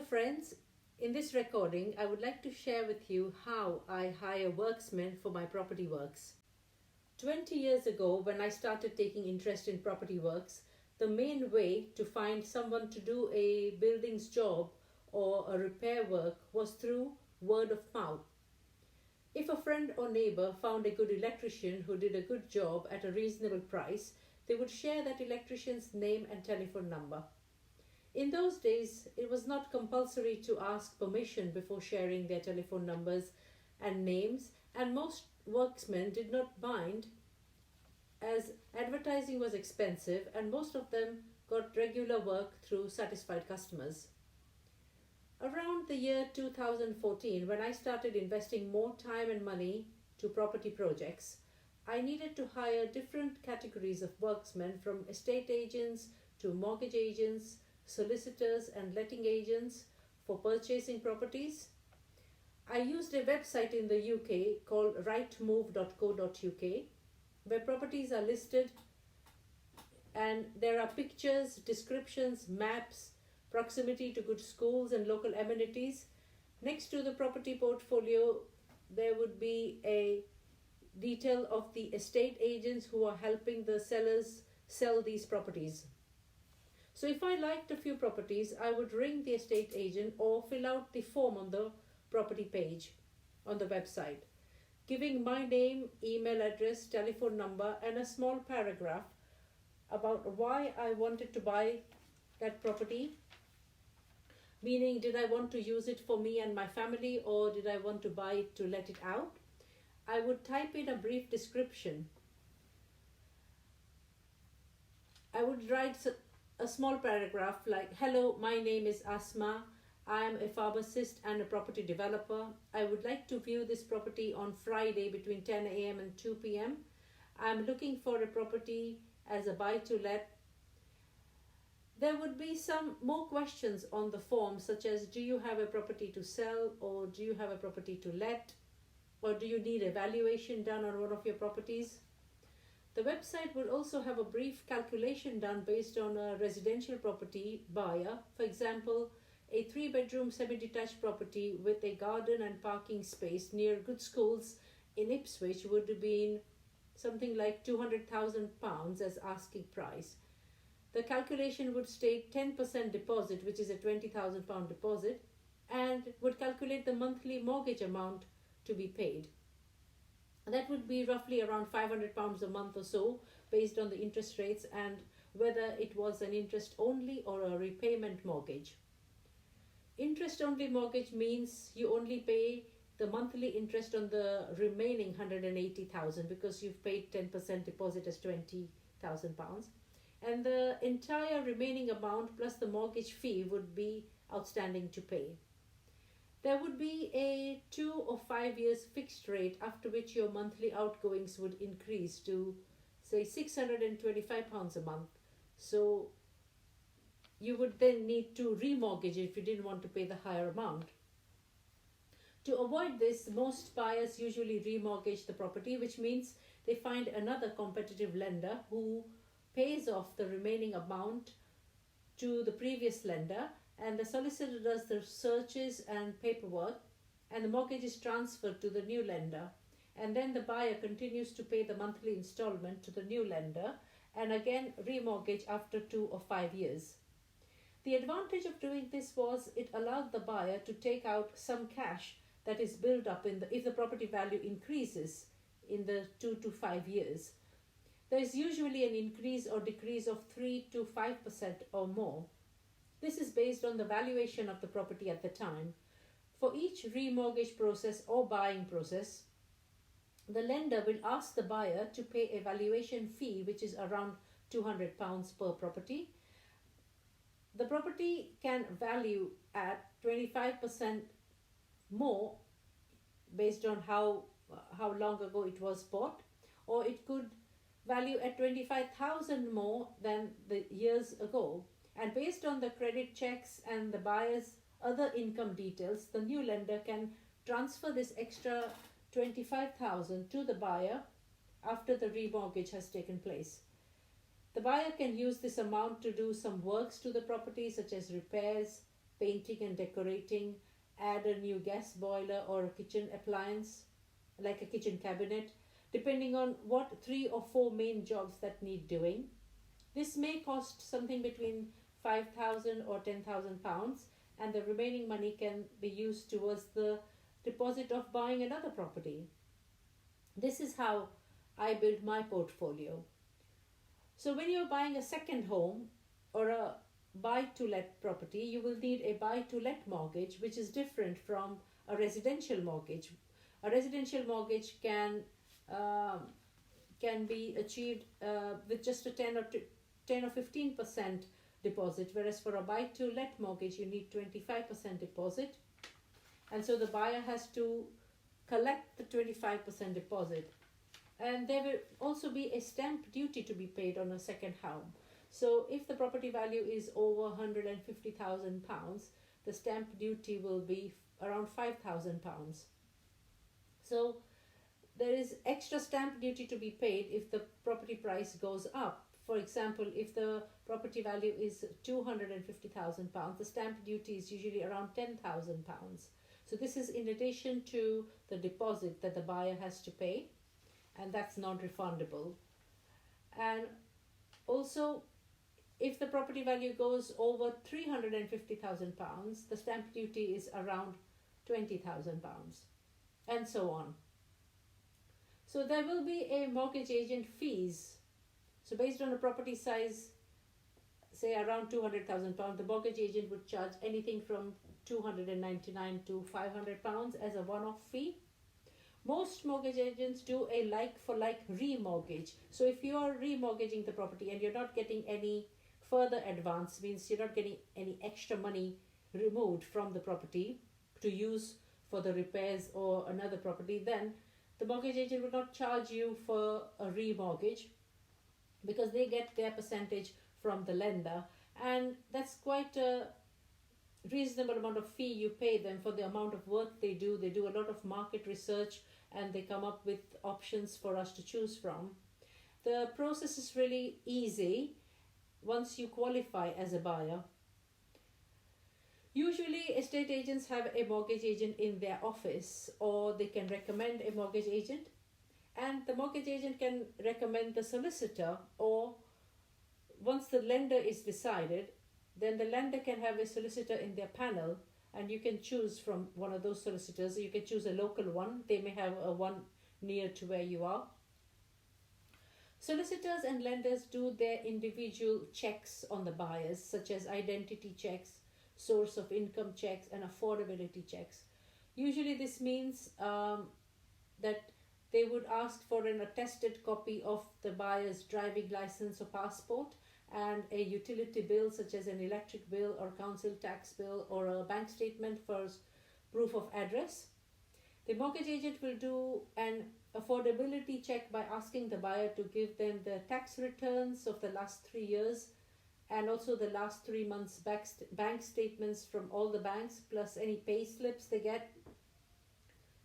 friends. In this recording, I would like to share with you how I hire worksmen for my property works. 20 years ago, when I started taking interest in property works, the main way to find someone to do a building's job or a repair work was through word of mouth. If a friend or neighbor found a good electrician who did a good job at a reasonable price, they would share that electrician's name and telephone number. In those days, it was not compulsory to ask permission before sharing their telephone numbers and names, and most worksmen did not mind as advertising was expensive and most of them got regular work through satisfied customers. Around the year 2014, when I started investing more time and money to property projects, I needed to hire different categories of worksmen, from estate agents to mortgage agents, solicitors and letting agents for purchasing properties. I used a website in the UK called rightmove.co.uk where properties are listed and there are pictures, descriptions, maps, proximity to good schools and local amenities. Next to the property portfolio, there would be a detail of the estate agents who are helping the sellers sell these properties. So if I liked a few properties, I would ring the estate agent or fill out the form on the property page on the website, giving my name, email address, telephone number, and a small paragraph about why I wanted to buy that property. Meaning, did I want to use it for me and my family, or did I want to buy it to let it out? I would type in a brief description. I would write a small paragraph like, "Hello, my name is Asma. I am a pharmacist and a property developer. I would like to view this property on Friday between 10 a.m. and 2 p.m. I am looking for a property as a buy-to-let." There would be some more questions on the form, such as, do you have a property to sell, or do you have a property to let, or do you need a valuation done on one of your properties? The website will also have a brief calculation done based on a residential property buyer. For example, a 3-bedroom semi-detached property with a garden and parking space near good schools in Ipswich would have been something like £200,000 as asking price. The calculation would state 10% deposit, which is a £20,000 deposit, and would calculate the monthly mortgage amount to be paid. That would be roughly around £500 a month or so, based on the interest rates and whether it was an interest-only or a repayment mortgage. Interest-only mortgage means you only pay the monthly interest on the remaining £180,000 because you've paid 10% deposit as £20,000. And the entire remaining amount plus the mortgage fee would be outstanding to pay. There would be a 2 or 5 years fixed rate, after which your monthly outgoings would increase to, say, £625 a month. So you would then need to remortgage if you didn't want to pay the higher amount. To avoid this, most buyers usually remortgage the property, which means they find another competitive lender who pays off the remaining amount to the previous lender, and the solicitor does the searches and paperwork, and the mortgage is transferred to the new lender, and then the buyer continues to pay the monthly installment to the new lender and again remortgage after 2 or 5 years. The advantage of doing this was it allowed the buyer to take out some cash that is built up if the property value increases in the 2 to 5 years. There is usually an increase or decrease of 3 to 5% or more. This is based on the valuation of the property at the time. For each remortgage process or buying process, the lender will ask the buyer to pay a valuation fee, which is around £200 per property. The property can value at 25% more based on how long ago it was bought, or it could value at 25,000 more than the years ago. And based on the credit checks and the buyer's other income details, the new lender can transfer this extra 25,000 to the buyer after the remortgage has taken place. The buyer can use this amount to do some works to the property, such as repairs, painting and decorating, add a new gas boiler or a kitchen appliance, like a kitchen cabinet, depending on what 3 or 4 main jobs that need doing. This may cost something between 5,000 or £10,000, and the remaining money can be used towards the deposit of buying another property. This is how I build my portfolio. So, when you're buying a second home or a buy to let property, you will need a buy to let mortgage, which is different from a residential mortgage. A residential mortgage can be achieved with just a 10 or 15% deposit, whereas for a buy to let mortgage, you need 25% deposit. And so the buyer has to collect the 25% deposit. And there will also be a stamp duty to be paid on a second home. So if the property value is over £150,000, the stamp duty will be around £5,000. So there is extra stamp duty to be paid if the property price goes up. For example, if the property value is £250,000, the stamp duty is usually around £10,000. So this is in addition to the deposit that the buyer has to pay, and that's non-refundable. And also, if the property value goes over £350,000, the stamp duty is around £20,000, and so on. So there will be a mortgage agent fees. So based on a property size, say around £200,000, the mortgage agent would charge anything from £299 to £500 as a one-off fee. Most mortgage agents do a like-for-like remortgage. So if you are remortgaging the property and you're not getting any further advance, means you're not getting any extra money removed from the property to use for the repairs or another property, then the mortgage agent will not charge you for a remortgage, because they get their percentage from the lender, and that's quite a reasonable amount of fee you pay them for the amount of work they do. They do a lot of market research and they come up with options for us to choose from. The process is really easy once you qualify as a buyer. Usually estate agents have a mortgage agent in their office, or they can recommend a mortgage agent, and the mortgage agent can recommend the solicitor, or once the lender is decided, then the lender can have a solicitor in their panel, and you can choose from one of those solicitors. You can choose a local one. They may have a one near to where you are. Solicitors and lenders do their individual checks on the buyers, such as identity checks, source of income checks, and affordability checks. Usually this means that they would ask for an attested copy of the buyer's driving license or passport, and a utility bill such as an electric bill or council tax bill, or a bank statement for proof of address. The mortgage agent will do an affordability check by asking the buyer to give them the tax returns of the last 3 years, and also the last 3 months bank statements from all the banks, plus any pay slips they get.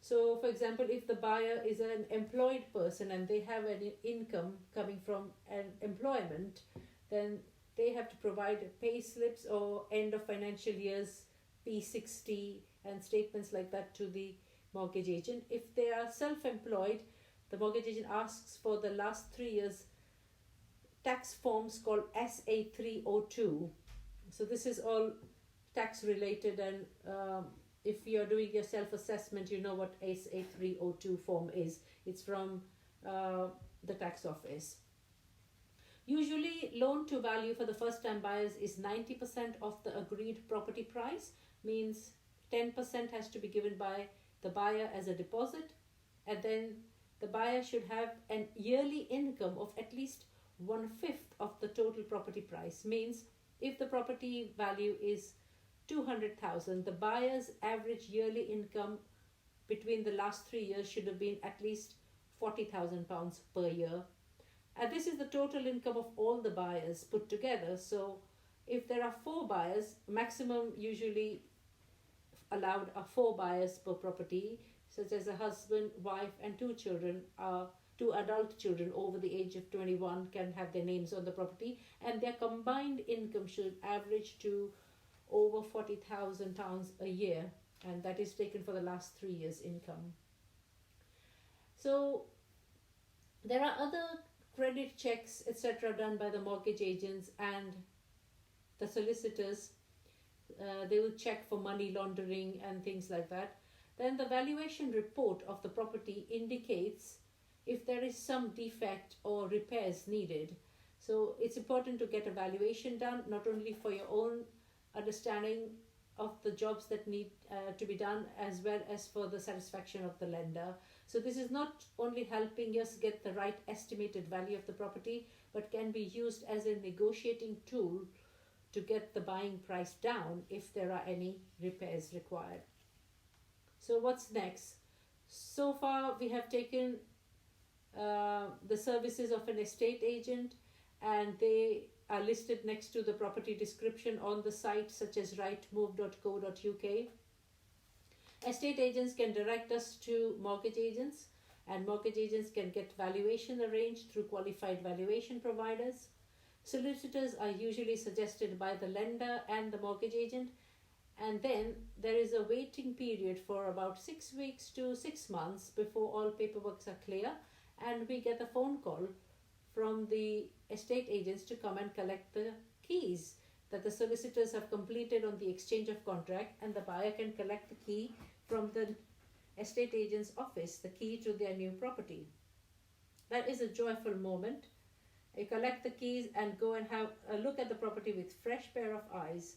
So for example, if the buyer is an employed person and they have an income coming from an employment, then they have to provide pay slips or end of financial years P60 and statements like that to the mortgage agent. If they are self-employed, the mortgage agent asks for the last 3 years tax forms called SA302. So this is all tax related, and if you're doing your self-assessment, you know what SA302 form is. It's from the tax office. Usually loan to value for the first time buyers is 90% of the agreed property price, means 10% has to be given by the buyer as a deposit, and then the buyer should have an yearly income of at least 1/5 of the total property price. Means if the property value is 200,000, the buyer's average yearly income between the last 3 years should have been at least £40,000 per year. And this is the total income of all the buyers put together. So if there are 4 buyers, maximum usually allowed are 4 buyers per property, such as a husband, wife, and 2 children. 2 adult children over the age of 21 can have their names on the property, and their combined income should average to over £40,000 a year, and that is taken for the last 3 years' income. So there are other credit checks, etc., done by the mortgage agents and the solicitors. They will check for money laundering and things like that. Then the valuation report of the property indicates if there is some defect or repairs needed. So it's important to get a valuation done, not only for your own understanding of the jobs that need to be done, as well as for the satisfaction of the lender. So this is not only helping us get the right estimated value of the property, but can be used as a negotiating tool to get the buying price down if there are any repairs required. So what's next? So far we have taken the services of an estate agent, and they are listed next to the property description on the site, such as rightmove.co.uk. Estate agents can direct us to mortgage agents, and mortgage agents can get valuation arranged through qualified valuation providers. Solicitors are usually suggested by the lender and the mortgage agent, and then there is a waiting period for about 6 weeks to 6 months before all paperwork are clear, and we get a phone call from the estate agents to come and collect the keys that the solicitors have completed on the exchange of contract, and the buyer can collect the key from the estate agent's office, the key to their new property. That is a joyful moment. You collect the keys and go and have a look at the property with fresh pair of eyes.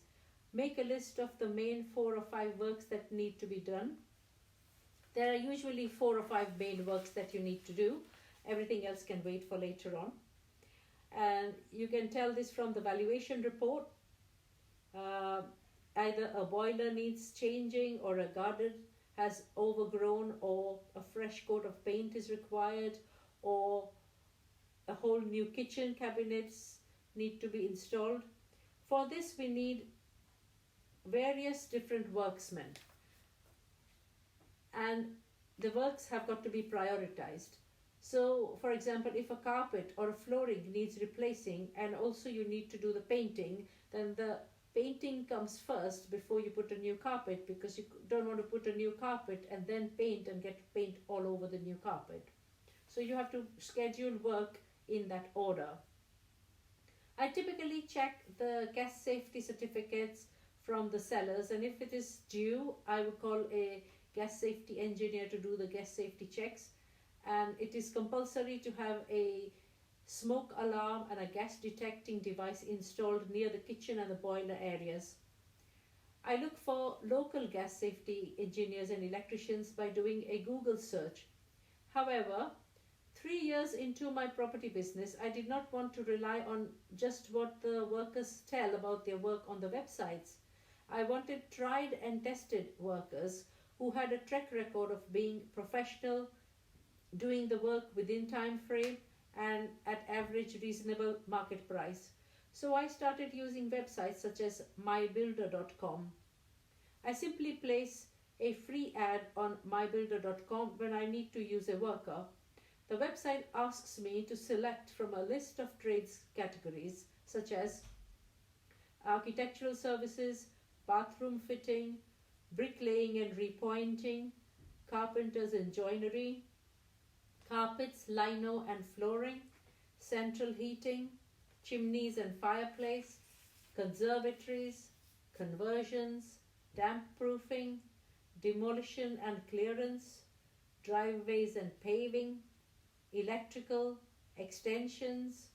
Make a list of the main 4 or 5 works that need to be done. There are usually 4 or 5 main works that you need to do. Everything else can wait for later on. And you can tell this from the valuation report. Either a boiler needs changing, or a garden has overgrown, or a fresh coat of paint is required, or a whole new kitchen cabinets need to be installed. For this we need various different worksmen, and the works have got to be prioritized. So for example, if a carpet or a flooring needs replacing, and also you need to do the painting, then the painting comes first before you put a new carpet, because you don't want to put a new carpet and then paint and get paint all over the new carpet. So you have to schedule work in that order. I typically check the gas safety certificates from the sellers, and if it is due, I would call a gas safety engineer to do the gas safety checks. And it is compulsory to have a smoke alarm and a gas detecting device installed near the kitchen and the boiler areas. I look for local gas safety engineers and electricians by doing a Google search. However, 3 years into my property business, I did not want to rely on just what the workers tell about their work on the websites. I wanted tried and tested workers who had a track record of being professional, doing the work within time frame, and at average reasonable market price. So I started using websites such as mybuilder.com. I simply place a free ad on mybuilder.com when I need to use a worker. The website asks me to select from a list of trades categories such as architectural services, bathroom fitting, bricklaying and repointing, carpenters and joinery, carpets, lino and flooring, central heating, chimneys and fireplace, conservatories, conversions, damp proofing, demolition and clearance, driveways and paving, electrical, extensions,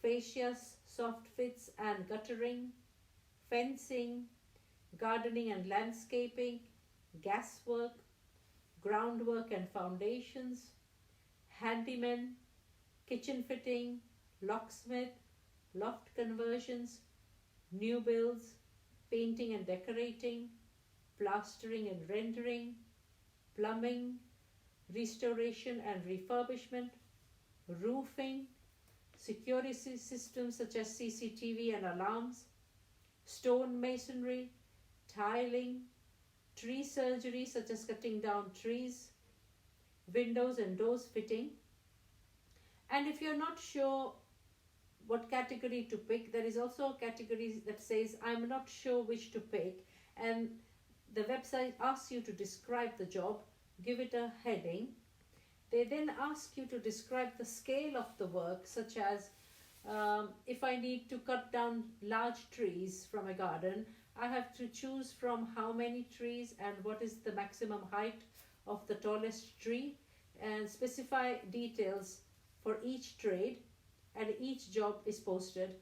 fascias, soft fits and guttering, fencing, gardening and landscaping, gas work, groundwork and foundations, handyman, kitchen fitting, locksmith, loft conversions, new builds, painting and decorating, plastering and rendering, plumbing, restoration and refurbishment, roofing, security systems such as CCTV and alarms, stone masonry, tiling, tree surgery such as cutting down trees, windows and doors fitting. And if you're not sure what category to pick. There is also a category that says I'm not sure which to pick, and the website asks you to describe the job, give it a heading. They then ask you to describe the scale of the work, such as if I need to cut down large trees from a garden, I have to choose from how many trees and what is the maximum height of the tallest tree, and specify details for each trade, and each job is posted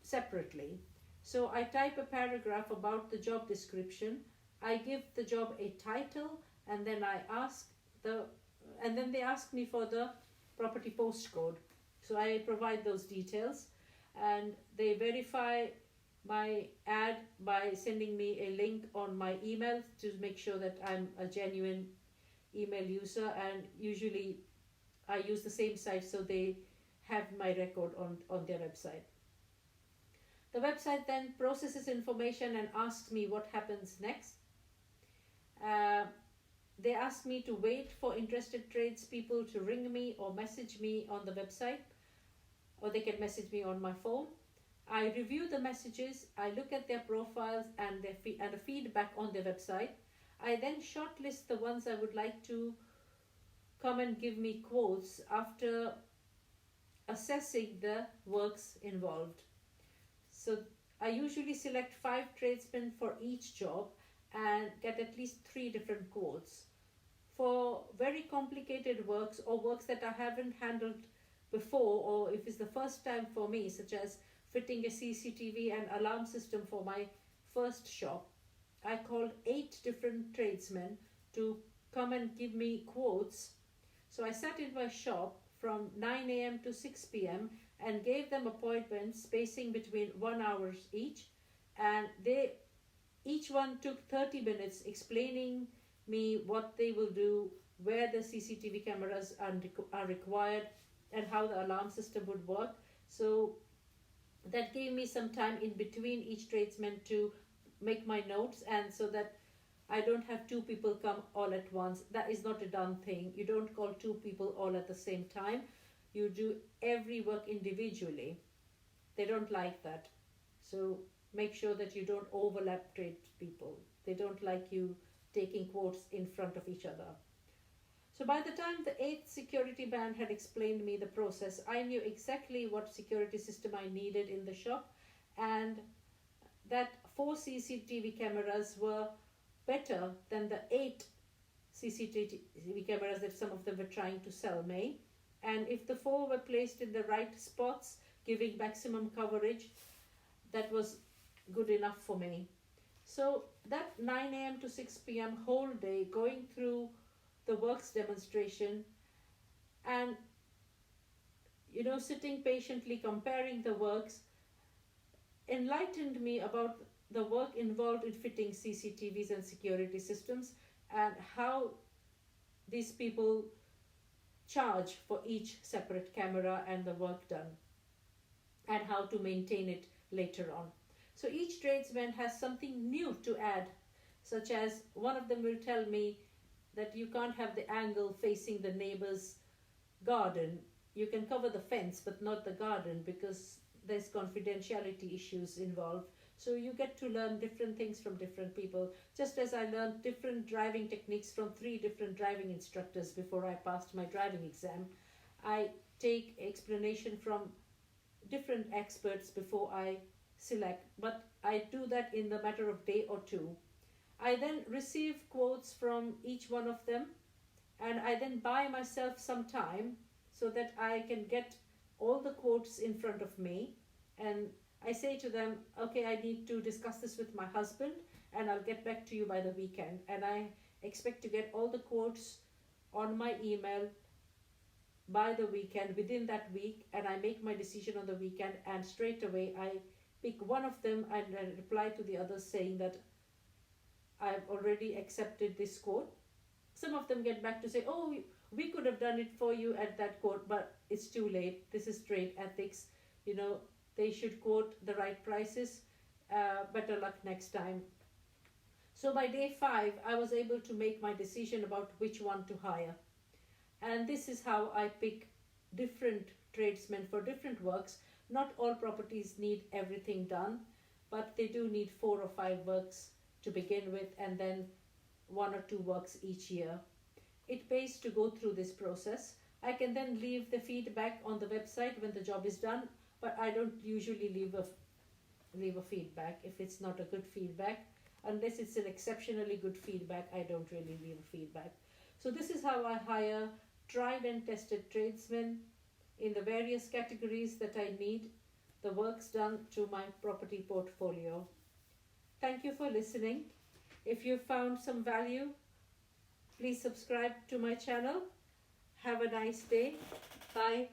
separately. So I type a paragraph about the job description, I give the job a title, and then they ask me for the property postcode. So I provide those details, and they verify my ad by sending me a link on my email to make sure that I'm a genuine email user, and usually I use the same site, so they have my record on their website. The website then processes information and asks me what happens next. They ask me to wait for interested tradespeople to ring me or message me on the website, or they can message me on my phone. I review the messages, I look at their profiles and the feedback on their website. I then shortlist the ones I would like to come and give me quotes after assessing the works involved. So I usually select 5 tradesmen for each job and get at least 3 different quotes. For very complicated works or works that I haven't handled before, or if it's the first time for me, such as fitting a CCTV and alarm system for my first shop, I called 8 different tradesmen to come and give me quotes. So I sat in my shop from 9 a.m. to 6 p.m. and gave them appointments spacing between 1 hour each, and each one took 30 minutes explaining me what they will do, where the CCTV cameras are required, and how the alarm system would work. So that gave me some time in between each tradesman to make my notes, and so that I don't have 2 people come all at once. That is not a done thing. You don't call 2 people all at the same time. You do every work individually. They don't like that. So make sure that you don't overlap trade people. They don't like you taking quotes in front of each other. So by the time the 8th security man had explained me the process, I knew exactly what security system I needed in the shop, and that 4 CCTV cameras were better than the 8 CCTV cameras that some of them were trying to sell me. And if the 4 were placed in the right spots, giving maximum coverage, that was good enough for me. So that 9 a.m. to 6 p.m. whole day going through the works demonstration and sitting patiently comparing the works enlightened me about the work involved in fitting CCTVs and security systems, and how these people charge for each separate camera and the work done, and how to maintain it later on. So each tradesman has something new to add, such as one of them will tell me that you can't have the angle facing the neighbor's garden. You can cover the fence but not the garden because there's confidentiality issues involved. So you get to learn different things from different people, just as I learned different driving techniques from 3 different driving instructors before I passed my driving exam. I take explanation from different experts before I select, but I do that in the matter of day or 2. I then receive quotes from each one of them, and I then buy myself some time so that I can get all the quotes in front of me, and I say to them, okay, I need to discuss this with my husband and I'll get back to you by the weekend. And I expect to get all the quotes on my email by the weekend, within that week, and I make my decision on the weekend, and straight away I pick one of them and I reply to the others saying that I've already accepted this quote. Some of them get back to say, oh, we could have done it for you at that quote, but it's too late. This is trade ethics. They should quote the right prices. Better luck next time. So by day 5, I was able to make my decision about which one to hire. And this is how I pick different tradesmen for different works, Not all properties need everything done, but they do need 4 or 5 works to begin with, and then 1 or 2 works each year. It pays to go through this process. I can then leave the feedback on the website when the job is done, but I don't usually leave a feedback if it's not a good feedback. Unless it's an exceptionally good feedback, I don't really leave a feedback. So this is how I hire tried and tested tradesmen in the various categories that I need the works done to my property portfolio. Thank you for listening. If you found some value, please subscribe to my channel. Have a nice day. Bye.